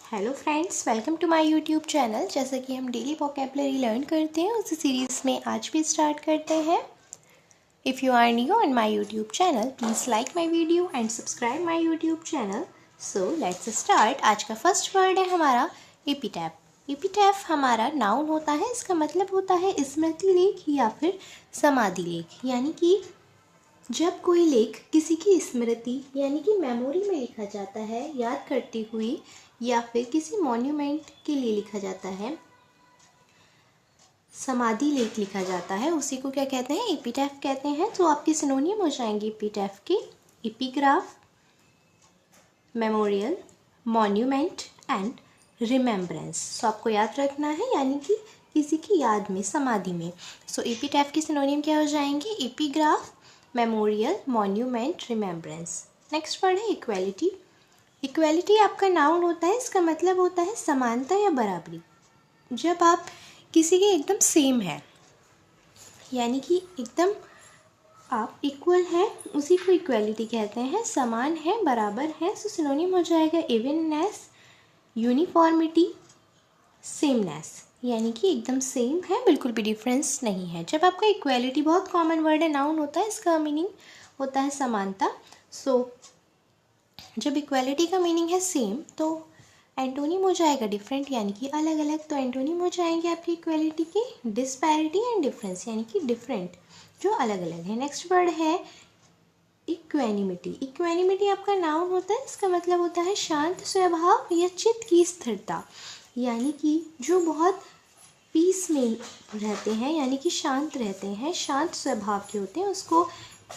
Hello friends, welcome to my YouTube channel. जैसा कि हम डेली वोकेबलरी लर्न करते हैं उसी सीरीज़ में आज भी स्टार्ट करते हैं। If you are new on my YouTube channel please like my video and subscribe my YouTube channel. So let's start. आज का फर्स्ट वर्ड है हमारा एपिटैफ। एपिटैफ हमारा नाउन होता है। इसका मतलब होता है स्मृति लेख या फिर समाधि लेख, यानी कि जब कोई लेख किसी की स्मृति यानी कि मेमोरी में लिखा जाता है याद करती हुई, या फिर किसी मॉन्यूमेंट के लिए लिखा जाता है, समाधि लेख लिखा जाता है, उसी को क्या कहते हैं? एपिटैफ कहते हैं। तो आपके सिनोनियम हो जाएंगे एपिटैफ के epigraph, memorial, monument and remembrance. So आपको याद रखना है, यानी कि किसी की याद में, समाधि में। सो एपिटैफ के सिनोनियम क्या हो जाएंगे? Epigraph, memorial, monument, remembrance. Next word है इक्वेलिटी। इक्वेलिटी आपका नाउन होता है। इसका मतलब होता है समानता या बराबरी। जब आप किसी के एकदम सेम है, यानी कि एकदम आप इक्वल हैं, उसी को इक्वेलिटी कहते हैं। समान है, बराबर है। सो सिनोनिम हो जाएगा इवननेस, यूनिफॉर्मिटी, सेमनेस, यानी कि एकदम सेम है, बिल्कुल भी डिफरेंस नहीं है। जब आपका इक्वेलिटी बहुत कॉमन वर्ड है, नाउन होता है, इसका मीनिंग होता है समानता। सो जब इक्वेलिटी का मीनिंग है सेम, तो एंटोनिम हो जाएगा डिफरेंट, यानी कि अलग अलग। तो एंटोनिम हो जाएंगे आपकी इक्वेलिटी के डिस्पैरिटी एंड डिफरेंस, यानी कि डिफरेंट, जो अलग अलग है। नेक्स्ट वर्ड है इक्वेनिमिटी। इक्वेनिमिटी आपका नाउन होता है। इसका मतलब होता है शांत स्वभाव या चित्त की स्थिरता, यानी कि जो बहुत पीस में रहते हैं, यानी कि शांत रहते हैं, शांत स्वभाव के होते हैं, उसको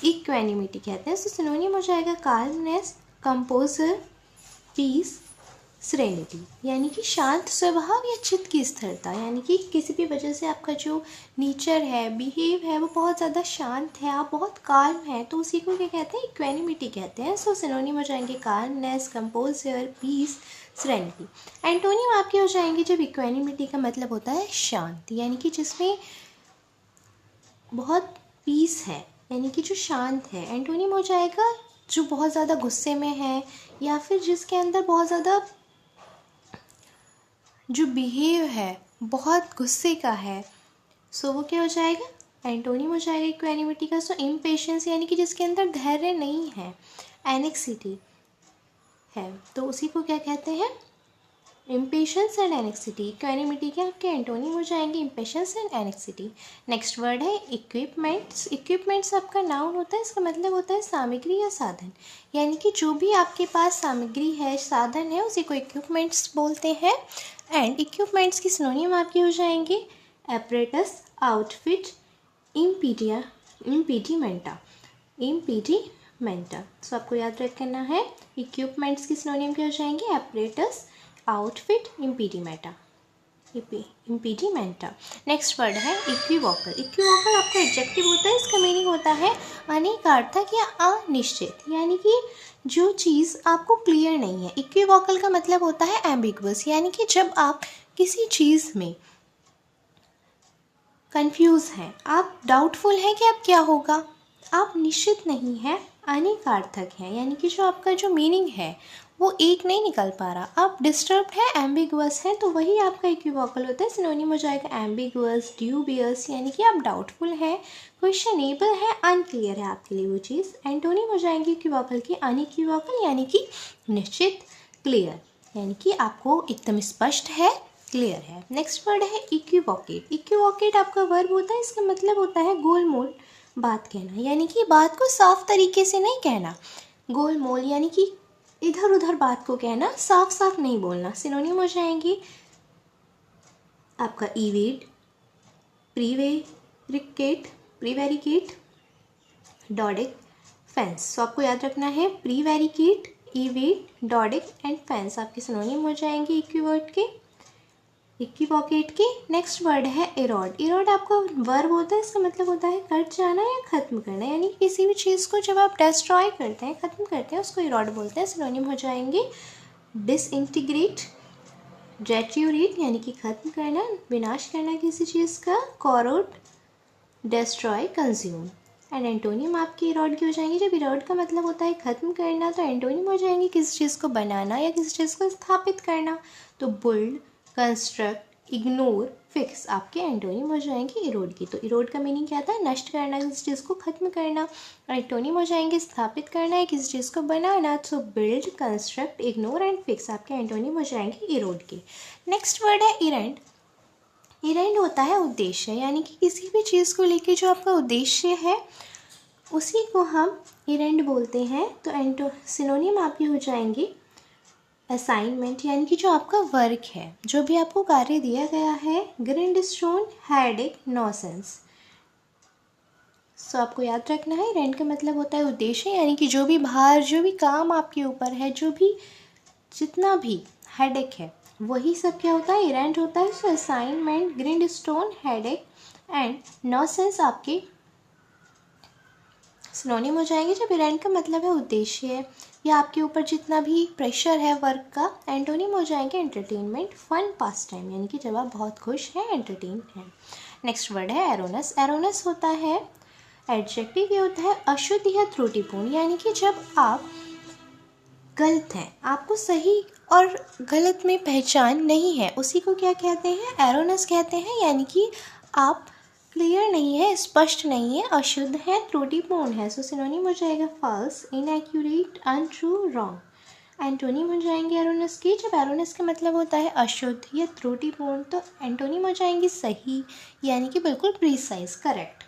इक्वेनिमिटी कहते हैं। सो सिनोनिम हो जाएगा काल्मनेस, कंपोजर, पीस, सेरेनिटी, यानी कि शांत स्वभाव या चित्त की स्थिरता, यानी कि किसी भी वजह से आपका जो नेचर है, बिहेव है, वो बहुत ज़्यादा शांत है, आप बहुत काल्म है, तो उसी को क्या कहते हैं? इक्वेनिमिटी कहते हैं। सो सिनोनिम हो जाएंगे calmness, composure, peace, serenity. Antonym आपके हो जाएंगे जब इक्वेनिमिटी का मतलब होता है शांत, यानी कि जिसमें बहुत पीस है, यानी कि जो शांत है। एंटोनिम हो जाएगा जो बहुत ज़्यादा गुस्से में है, या फिर जिसके अंदर बहुत ज़्यादा जो बिहेव है बहुत गुस्से का है। सो वो क्या हो जाएगा? एंटोनिम हो जाएगा इक्वेनिमिटी का। सो इम्पेशेंस, यानी कि जिसके अंदर धैर्य नहीं है, एनेक्सिटी है, तो उसी को क्या कहते हैं? Impatience and anxiety. इक्वेनिमिटी के आपके एंटोनिम हो जाएंगे impatience and anxiety. Next word है इक्विपमेंट्स। इक्विपमेंट्स आपका नाउन होता है। इसका मतलब होता है सामग्री या साधन, यानी कि जो भी आपके पास सामग्री है, साधन है, उसी को इक्विपमेंट्स बोलते हैं। एंड इक्विपमेंट्स की सिनोनिम आपके हो जाएंगे एपरेटस, आउटफिट, इम्पीडिमेंटा। सो आपको याद रखना है इक्विपमेंट्स की सिनोनिम क्या हो जाएंगे? Apparatus, outfit, impedimenta. Next word है इक्विवोकल। इक्विवोकल आपका एडजेक्टिव होता है। इसका मीनिंग होता है अनेकार्थक या अनिश्चित, यानी कि जो चीज़ आपको क्लियर नहीं है। इक्विवोकल का मतलब होता है एम्बिगुअस, यानी कि जब आप किसी चीज़ में कंफ्यूज हैं, आप डाउटफुल हैं कि अब क्या होगा, आप निश्चित नहीं हैं, अनेकार्थक है, यानी कि जो आपका जो मीनिंग है वो एक नहीं निकल पा रहा, आप डिस्टर्ब है, एम्बिगुअस है, तो वही आपका इक्विवोकल होता है। सिनोनिम हो जाएगा एम्बिगुअस, ड्यूबियस, यानी कि आप डाउटफुल है, क्वेश्चनेबल है, अनक्लियर है आपके लिए वो चीज़। एंटोनिम हो जाएंगे इक्विवोकल की अनइक्विवोकल, यानी कि निश्चित, क्लियर, यानी कि आपको एकदम स्पष्ट है, क्लियर है। नेक्स्ट वर्ड है इक्विवोकेट। इक्विवोकेट आपका वर्ब होता है। इसका मतलब होता है गोलमोल बात कहना, यानी कि बात को साफ तरीके से नहीं कहना। गोलमोल यानी कि इधर उधर बात को कहना, साफ साफ नहीं बोलना। सिनोनिम हो जाएंगे आपका इवेड, प्रीवेरिकेट, डॉडिक, फेंस। सो आपको याद रखना है प्रीवेरिकेट, इवेड, डॉडिक एंड फेंस आपके सिनोनिम हो जाएंगे इक्विवोकेट के। नेक्स्ट वर्ड है इरोड। इरोड आपका वर्ब होता है। इसका मतलब होता है कट जाना या ख़त्म करना, यानी किसी भी चीज़ को जब आप डिस्ट्रॉय करते हैं, ख़त्म करते हैं, उसको इरोड बोलते हैं। सिनोनिम हो जाएंगे डिसइंटीग्रेट, डेट्यूरेट, यानी कि ख़त्म करना, विनाश करना किसी चीज़ का, corrode, destroy, consume. And antonym आपके इरोड की हो जाएंगे। जब इरोड का मतलब होता है ख़त्म करना, तो एंटोनियम हो जाएंगे किसी चीज़ को बनाना या किसी चीज़ को स्थापित करना। तो बुल्ड, कंस्ट्रक्ट, इग्नोर, फिक्स आपके एंटोनिम हो जाएंगे इरोड की। तो इरोड का मीनिंग क्या था? नष्ट करना, किसी चीज़ को ख़त्म करना। और एंटोनिम हो जाएंगे स्थापित करना या किसी चीज़ को बनाना। तो build, construct, ignore and fix आपके एंटोनिम हो जाएंगे इरोड के। नेक्स्ट वर्ड है इरेंट। इरेंट होता है उद्देश्य, यानी कि किसी भी चीज़ को लेके जो आपका उद्देश्य है उसी को हम इरेंट बोलते हैं। तो सिनोनिम आपके हो जाएंगे असाइनमेंट, यानी कि जो आपका वर्क है, जो भी आपको कार्य दिया गया है, ग्रिंडस्टोन, हेडेक, नॉसेंस। सो आपको याद रखना है इरेंट का मतलब होता है उद्देश्य, यानी कि जो भी भार, जो भी काम आपके ऊपर है, जो भी जितना भी हेडेक है, वही सब क्या होता है? इरेंट होता है। सो असाइनमेंट, ग्रिंडस्टोन, हेडेक एंड नॉसेंस आपके सिनोनिम हो जाएंगे जब इरेंट का मतलब है उद्देश्य या आपके ऊपर जितना भी प्रेशर है वर्क का। एंटोनिम हो जाएंगे एंटरटेनमेंट, फन, पास टाइम, यानी कि जब आप बहुत खुश हैं, एंटरटेन हैं। नेक्स्ट वर्ड है एरोनस। एरोनस होता है एडजेक्टिव, ये होता है अशुद्ध या त्रुटिपूर्ण, यानी कि जब आप गलत हैं, आपको सही और गलत में पहचान नहीं है, उसी को क्या कहते हैं? एरोनस कहते हैं। यानी कि आप क्लियर नहीं है, स्पष्ट नहीं है, अशुद्ध है, त्रुटिपूर्ण है। सो सिनोनिम हो जाएगा false, inaccurate, untrue, wrong. Antonym हो जाएंगे एरोनस की। जब एरोनस का मतलब होता है अशुद्ध या त्रुटिपूर्ण, तो एंटोनिम हो जाएंगे सही, यानी कि बिल्कुल प्रीसाइज, करेक्ट।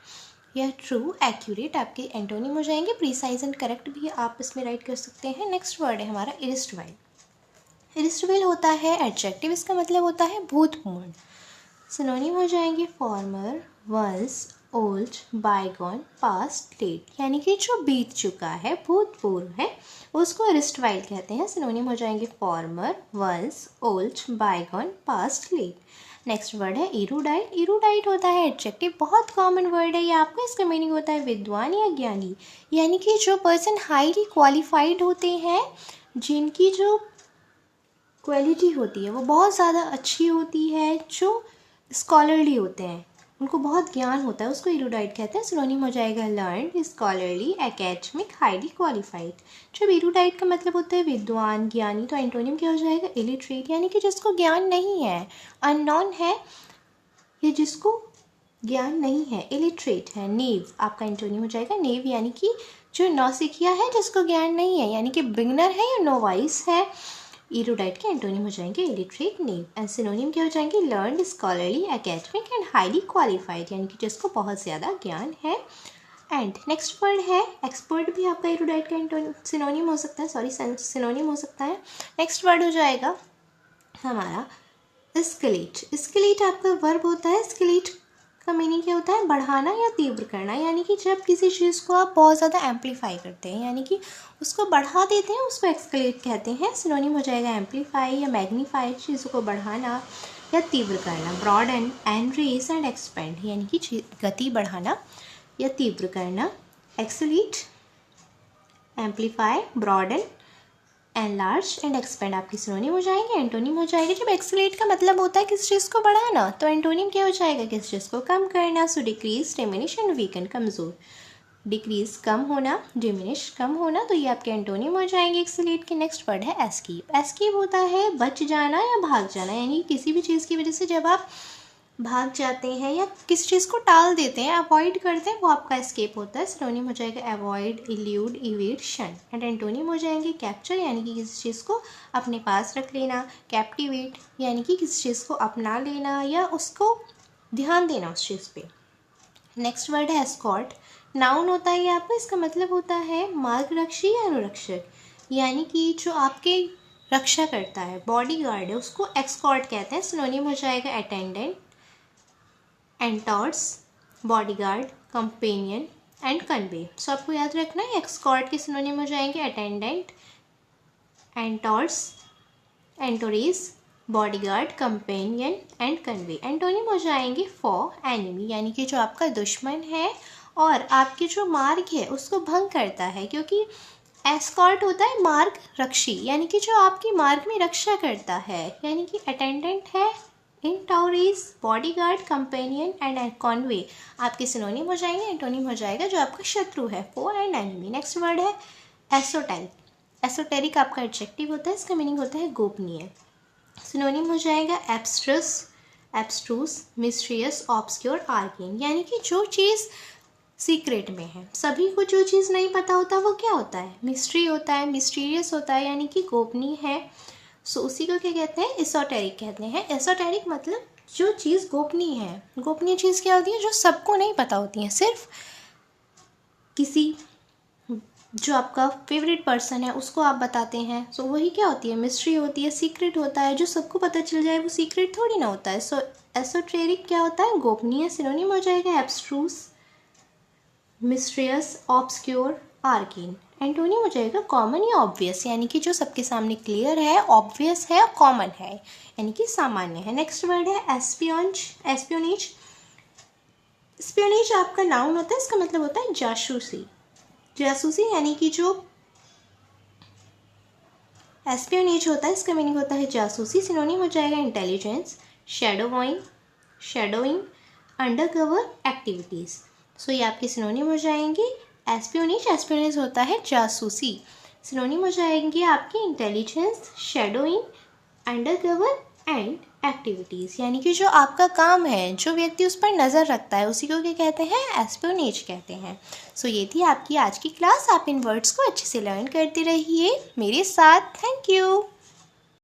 या ट्रू, एक्यूरेट आपके एंटोनिम हो जाएंगे। प्रीसाइज एंड करेक्ट भी आप इसमें राइट कर सकते हैं। नेक्स्ट वर्ड है हमारा इरिस्टवाइल। इरिस्टवाइल होता है एडजेक्टिव, इसका मतलब होता है भूतपूर्ण। सिनोनिम हो जाएंगे former, once, old, bygone, past, late, यानी कि जो बीत चुका है, भूतपूर्व है, उसको इरिस्टवाइल कहते हैं। सिनोनिम हो जाएंगे former, once, old, bygone, past, late. Next word है इरूडाइट। इरूडाइट होता है एडजेक्टिव, बहुत कॉमन वर्ड है ये आपका। इसका मीनिंग होता है विद्वान या ज्ञानी, यानी कि जो पर्सन हाईली क्वालिफाइड होते हैं, जिनकी जो क्वालिटी होती है वो बहुत ज़्यादा अच्छी होती है, जो स्कॉलरली होते हैं, उनको बहुत ज्ञान होता है, उसको इरूडाइट कहते हैं। सिनोनिम हो जाएगा learn, scholarly, academic, highly qualified. जब इरूडाइट का मतलब होता है विद्वान, ज्ञानी, तो एंटोनिम क्या हो जाएगा? इलिटरेट, यानी कि जिसको ज्ञान नहीं है, अननोन है, या जिसको ज्ञान नहीं है, इलिटरेट है। नेव आपका एंटोनिम हो जाएगा नेव, यानी कि जो नौसिखिया है, जिसको ज्ञान नहीं है, यानी कि बिगनर है या नोवाइस है। इरूडाइट के एंटोनिम हो जाएंगे इलिटरेट, नेव। एंड सिनोनिम क्या हो जाएंगे? Learned, scholarly, academic and highly qualified, यानी कि जिसको बहुत ज़्यादा ज्ञान है। एंड नेक्स्ट वर्ड है एक्सपर्ट, भी आपका इरूडाइट का सिनोनिम हो सकता है, सिनोनिम हो सकता है। नेक्स्ट वर्ड हो जाएगा हमारा स्केलेट। स्केलेट आपका वर्ब होता है। स्केलेट का मीनिंग क्या होता है? बढ़ाना या तीव्र करना, यानी कि जब किसी चीज़ को आप बहुत ज़्यादा एम्पलीफाई करते हैं, यानी कि उसको बढ़ा देते हैं, उसको एक्सकेलेट कहते हैं। सिनोनिम हो जाएगा एम्पलीफाई या मैग्नीफाई, चीज़ों को बढ़ाना या तीव्र करना। ब्रॉडन, एनरेस एंड एक्सपेंड, यानी कि गति बढ़ाना या तीव्र करना। Accelerate, amplify, broaden, enlarge and expand आपकी सिनोनिम हो जाएंगे। एंटोनिम हो जाएगा जब एक्सेलेट का मतलब होता है किसी चीज़ को बढ़ाना, तो एंटोनिम क्या हो जाएगा? किसी चीज़ को कम करना। सो डिक्रीज, डिमिनिश एंड वीकन, कमज़ोर। डिक्रीज कम होना, डिमिनिश कम होना, तो ये आपके एंटोनिम हो जाएंगे एक्सेलेट के। नेक्स्ट वर्ड है एस्केप। एस्केप होता है बच जाना या भाग जाना, यानी किसी भी चीज़ की वजह से जब आप भाग जाते हैं या किसी चीज़ को टाल देते हैं, अवॉइड करते हैं, वो आपका एस्केप होता है। सिनोनिम हो जाएगा अवॉइड, इल्यूड, इवेड, शन। एंड एंटोनिम हो जाएंगे कैप्चर, यानी कि किसी चीज़ को अपने पास रख लेना। कैप्टिवेट, यानी कि किसी चीज़ को अपना लेना या उसको ध्यान देना उस चीज़ पे। नेक्स्ट वर्ड है एस्कॉर्ट। नाउन होता है ये आपका, इसका मतलब होता है मार्गरक्षी या अनुरक्षक, यानी कि जो आपके रक्षा करता है, बॉडी गार्ड है, उसको एस्कॉर्ट कहते हैं। सिनोनिम हो जाएगा attendant, entourage, bodyguard, companion and convoy. So आपको याद रखना है एस्कॉर्ट के सिनोनिम हो जाएंगे attendant, entourage, entourages, bodyguard, companion and convoy. Antonym हो जाएंगे फॉर, एनिमी, यानी कि जो आपका दुश्मन है और आपके जो मार्ग है उसको भंग करता है, क्योंकि एस्कॉर्ट होता है मार्ग रक्षी, यानी कि जो आपकी मार्ग में रक्षा करता है। यानी कि अटेंडेंट है, इंटॉरेज, बॉडीगार्ड, कंपेनियन एंड कॉन्वे आपके सिनोनिम हो जाएंगे। एंटोनिम हो जाएगा जो आपका शत्रु है, फो एंड एनिमी। नेक्स्ट वर्ड है एसोटेरिक। एसोटेरिक आपका एडजेक्टिव होता है, इसका मीनिंग होता है गोपनीय। सिनोनिम हो जाएगा एब्स्ट्रस, एब्स्ट्रूस, मिस्ट्रियस, ऑब्सक्योर, आर्केन। यानी कि जो चीज़ सीक्रेट में है, सभी को जो चीज़ नहीं पता होता वो क्या होता है, मिस्ट्री होता है, मिस्टीरियस होता है, यानी कि गोपनीय है। सो उसी को क्या कहते हैं, एसोटेरिक कहते हैं। एसोटेरिक मतलब जो चीज़ गोपनीय है। गोपनीय चीज़ क्या होती है, जो सबको नहीं पता होती है, सिर्फ किसी जो आपका फेवरेट पर्सन है उसको आप बताते हैं। सो वही क्या होती है, मिस्ट्री होती है, सीक्रेट होता है। जो सबको पता चल जाए वो सीक्रेट थोड़ी ना होता है। सो एसोटेरिक क्या होता है, गोपनीय। सिनोनिम हो जाएगा abstruse, mysterious, obscure, arcane. Antonym हो जाएगा कॉमन या ऑब्वियस, यानी कि जो सबके सामने क्लियर है, ऑब्वियस है, कॉमन है, यानी कि सामान्य है। नेक्स्ट वर्ड है एस्पियोन्ज, एस्पियोनेज। स्पियोनेज आपका नाउन होता है, इसका मतलब होता है जासूसी। जासूसी यानी कि जो एस्पियोनेज होता है इसका मीनिंग होता है जासूसी। सिनोनिम हो जाएगा इंटेलिजेंस, शैडोइंग, अंडरकवर एक्टिविटीज़। सो ये आपके सिनोनिम हो जाएंगे एस्पियोनेज। एस्पियोनेज होता है जासूसी। सिनोनिम हो जाएंगे आपके intelligence, shadowing, undercover and activities. यानी कि जो आपका काम है, जो व्यक्ति उस पर नज़र रखता है, उसी को क्या कहते हैं, एस्पियोनेज कहते हैं। सो ये थी आपकी आज की क्लास। आप इन वर्ड्स को अच्छे से लर्न करते रहिए मेरे साथ। Thank you.